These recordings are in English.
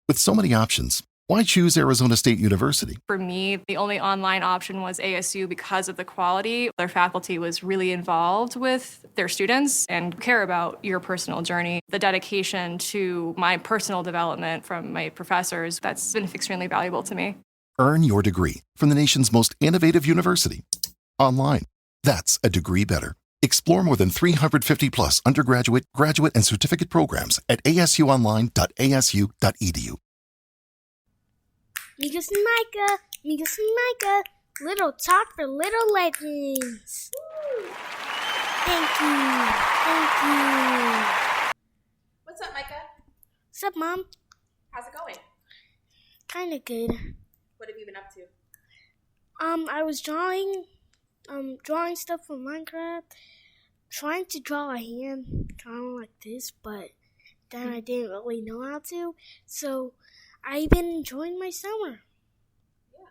With so many options, why choose Arizona State University? For me, the only online option was ASU because of the quality. Their faculty was really involved with their students and care about your personal journey. The dedication to my personal development from my professors, that's been extremely valuable to me. Earn your degree from the nation's most innovative university. Online. That's a degree better. Explore more than 350 plus undergraduate, graduate, and certificate programs at asuonline.asu.edu. Mikas and Micah, little talk for little legends. Thank you. What's up, Micah? What's up, Mom? How's it going? Kinda good. What have you been up to? I was drawing stuff for Minecraft, trying to draw a hand, kind of like this, but then I didn't really know how to, so I've been enjoying my summer. Yeah.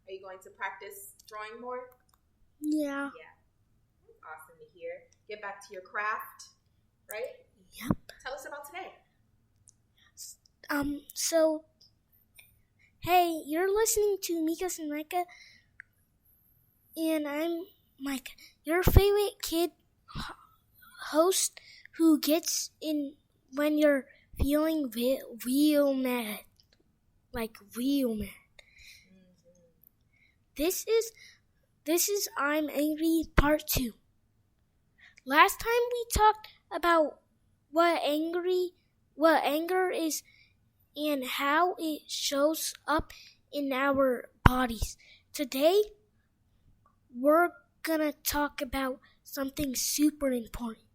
Are you going to practice drawing more? Yeah. Yeah. Awesome to hear. Get back to your craft, right? Yep. Tell us about today. So, hey, you're listening to Mikas and Micah, and I'm Micah, your favorite kid host who gets in when you're feeling real mad. Like real mad. Mm-hmm. This is I'm Angry Part 2. Last time we talked about what anger is and how it shows up in our bodies. Today, we're gonna talk about something super important.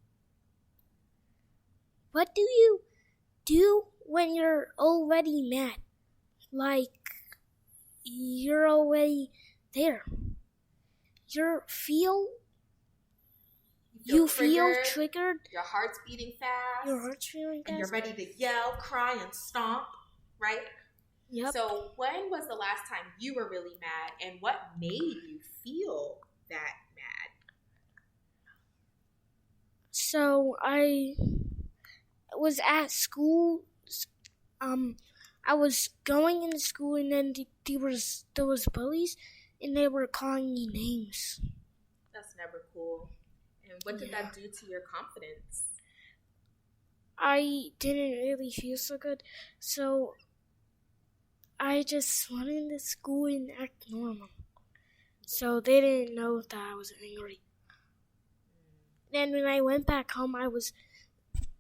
What do you do when you're already mad? Like, you're already there. You feel triggered. Your heart's beating fast. And you're ready to yell, cry, and stomp, right? Yep. So when was the last time you were really mad, and what made you feel that mad? So I was at school. I was going into school, and then there was bullies, and they were calling me names. That's never cool. And what did that do to your confidence? I didn't really feel so good, so I just went into school and act normal. So they didn't know that I was angry. Then when I went back home, I was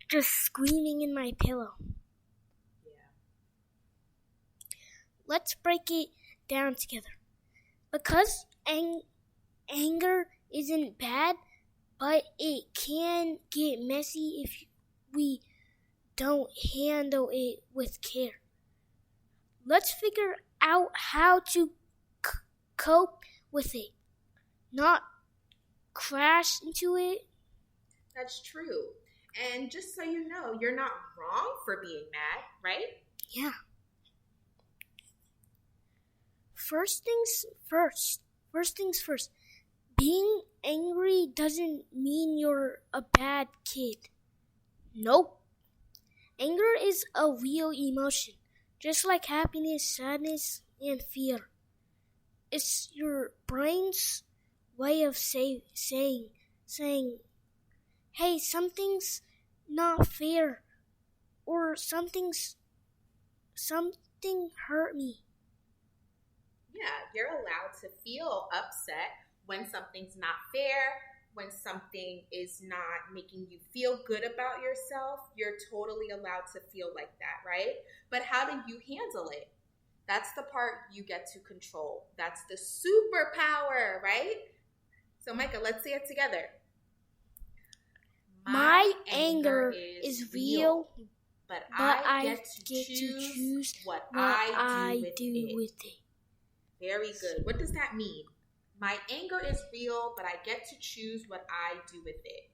just screaming in my pillow. Yeah. Let's break it down together. Because anger isn't bad, but it can get messy if we don't handle it with care. Let's figure out how to cope with it, not crash into it. That's true. And just so you know, you're not wrong for being mad, right? Yeah. First things first. Being angry doesn't mean you're a bad kid. Nope. Anger is a real emotion, just like happiness, sadness, and fear. It's your brain's way of saying, hey, something's not fair, or something hurt me. Yeah, you're allowed to feel upset when something's not fair, when something is not making you feel good about yourself. You're totally allowed to feel like that, right? But how do you handle it? That's the part you get to control. That's the superpower, right? So, Micah, let's say it together. My anger is real, but I get to choose what I do with it. Very good. What does that mean? My anger is real, but I get to choose what I do with it.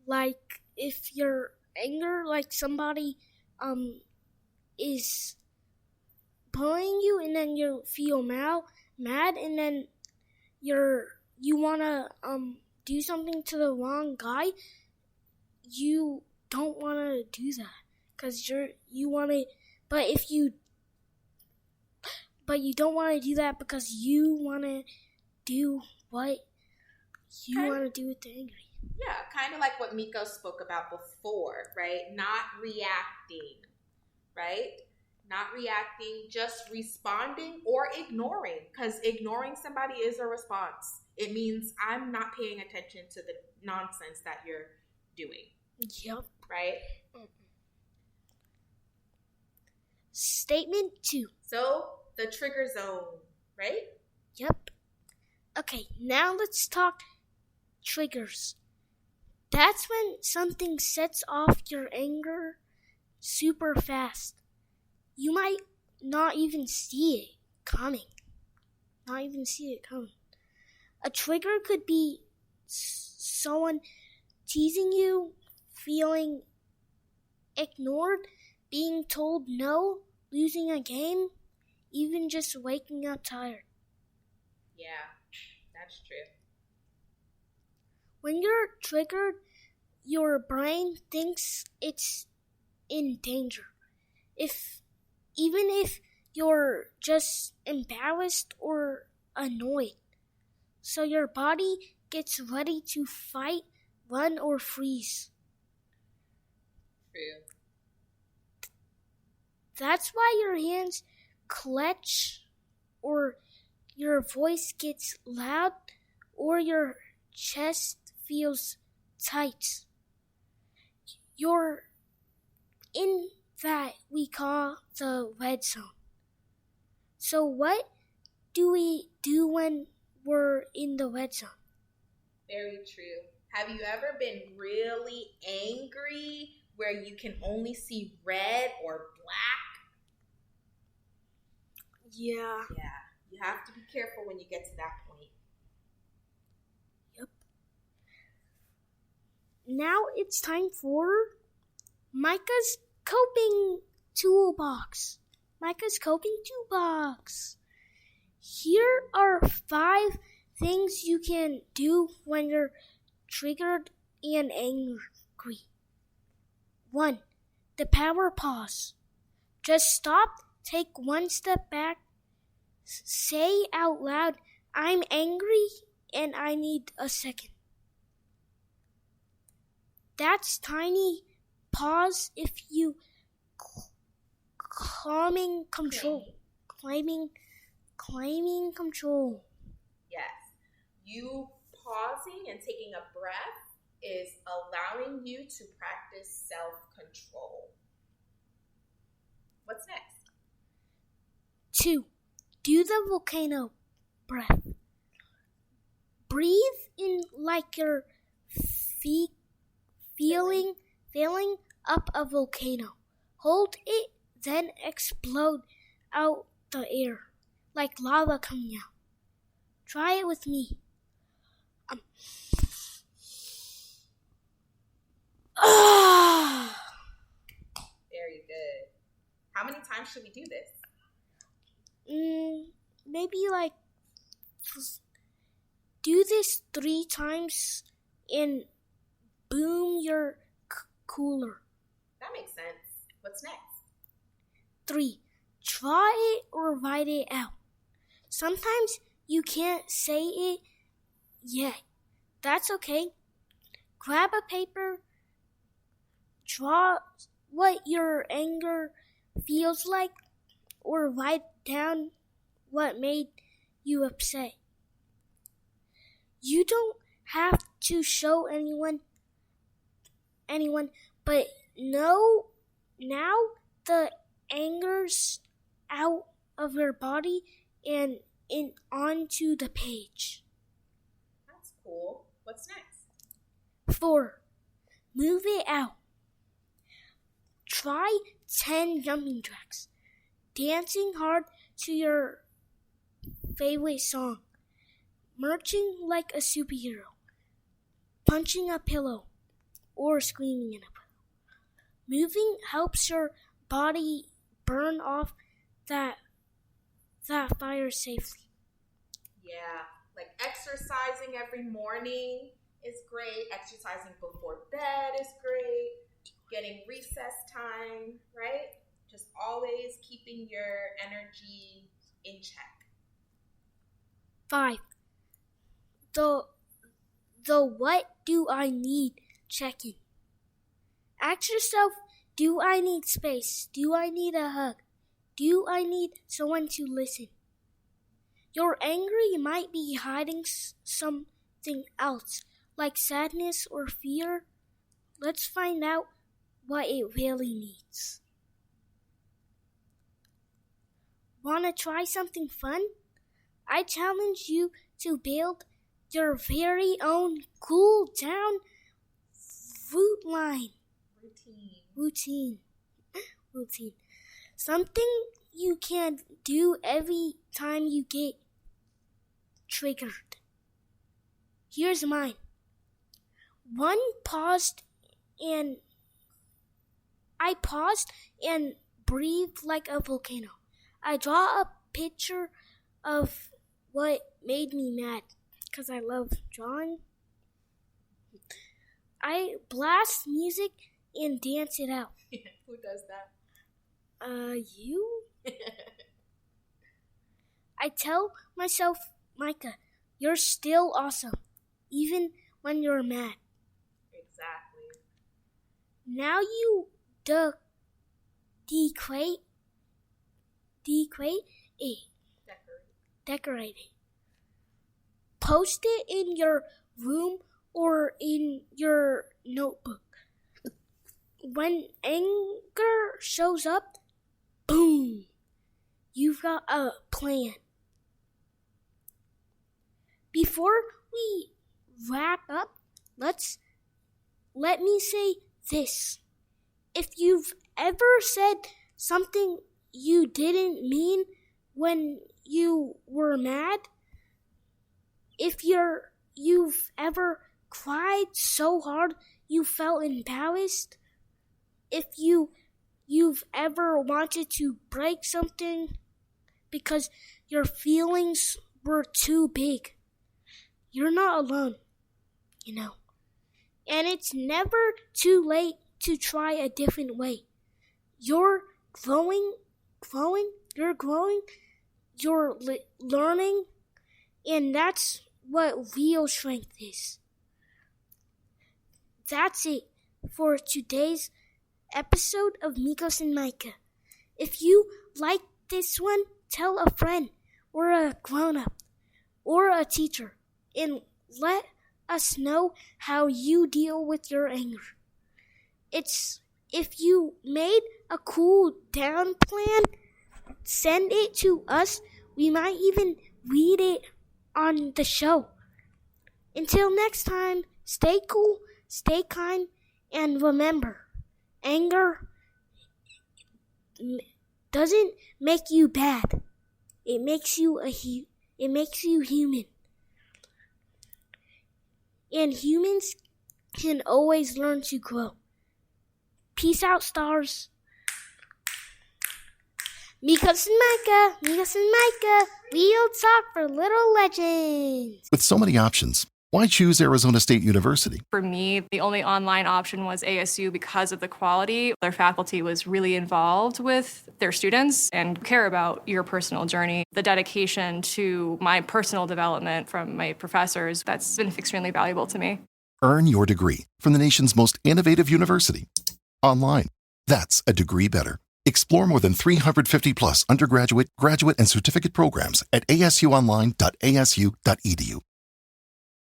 Like if your anger, like somebody is bullying you, and then you feel mad, and then you wanna do something to the wrong guy, you don't wanna do that because you wanna But if you don't want to do that because you want to do what you want to do with the angry. Yeah, kind of like what Miko spoke about before, right? Not reacting, right? Not reacting, just responding or ignoring, because ignoring somebody is a response. It means I'm not paying attention to the nonsense that you're doing. Yep. Right? Statement 2. So, the trigger zone, right? Yep. Okay, now let's talk triggers. That's when something sets off your anger super fast. You might not even see it coming. A trigger could be someone teasing you, feeling ignored, being told no, losing a game, even just waking up tired. Yeah, that's true. When you're triggered, your brain thinks it's in danger. Even if you're just embarrassed or annoyed. So your body gets ready to fight, run, or freeze. True. That's why your hands clench, or your voice gets loud, or your chest feels tight. You're in that we call the red zone. So what do we do when we're in the red zone? Very true. Have you ever been really angry where you can only see red or black? Yeah. Yeah. You have to be careful when you get to that point. Yep. Now it's time for Micah's coping toolbox. Here are 5 things you can do when you're triggered and angry. 1. The power pause. Just stop, take one step back, say out loud, I'm angry and I need a second. That's tiny pause if you claiming control. Claiming control. Yes. You pausing and taking a breath is allowing you to practice self-control. What's next? 2. Do the volcano breath. Breathe in like you're feeling up a volcano. Hold it, then explode out the air like lava coming out. Try it with me. Very good. How many times should we do this? Maybe do this 3 times and boom, you're cooler. That makes sense. What's next? 3. Try it or write it out. Sometimes you can't say it yet. That's okay. Grab a paper, draw what your anger feels like, or write down what made you upset. You don't have to show anyone, but now the anger's out of your body and onto the page. That's cool. What's next? 4. Move it out. Try 10 jumping jacks, dancing hard to your favorite song, marching like a superhero, punching a pillow, or screaming in a pillow. Moving helps your body burn off that fire safely. Yeah, like exercising every morning is great. Exercising before bed is great. Getting recess time, right? Just always keeping your energy in check. 5. The what do I need check-in. Ask yourself, do I need space? Do I need a hug? Do I need someone to listen? You're angry, you might be hiding something else, like sadness or fear. Let's find out what it really needs. Want to try something fun? I challenge you to build your very own cool down routine. Something you can do every time you get triggered. Here's mine. 1, I paused and breathed like a volcano. I draw a picture of what made me mad, because I love drawing. I blast music and dance it out. Who does that? You? I tell myself, Micah, you're still awesome, even when you're mad. Exactly. Now you decorate it. Decorate it. Post it in your room or in your notebook. When anger shows up, boom, you've got a plan. Before we wrap up, let me say this. If you've ever said something you didn't mean when you were mad, if you've ever cried so hard you felt embarrassed, if you've ever wanted to break something because your feelings were too big, you're not alone, And it's never too late to try a different way. You're growing, you're learning, and that's what real strength is. That's it for today's episode of Mikos and Micah. If you like this one, tell a friend or a grown-up or a teacher and let us know how you deal with your anger. If you made a cool down plan, send it to us. We might even read it on the show. Until next time, stay cool, stay kind, and remember, anger doesn't make you bad. It makes you human. And humans can always learn to grow. Peace out, stars. Mikos and Micah, we'll talk for little legends. With so many options, why choose Arizona State University? For me, the only online option was ASU because of the quality. Their faculty was really involved with their students and care about your personal journey. The dedication to my personal development from my professors, that's been extremely valuable to me. Earn your degree from the nation's most innovative university. Online. That's a degree better. Explore more than 350 plus undergraduate, graduate, and certificate programs at asuonline.asu.edu.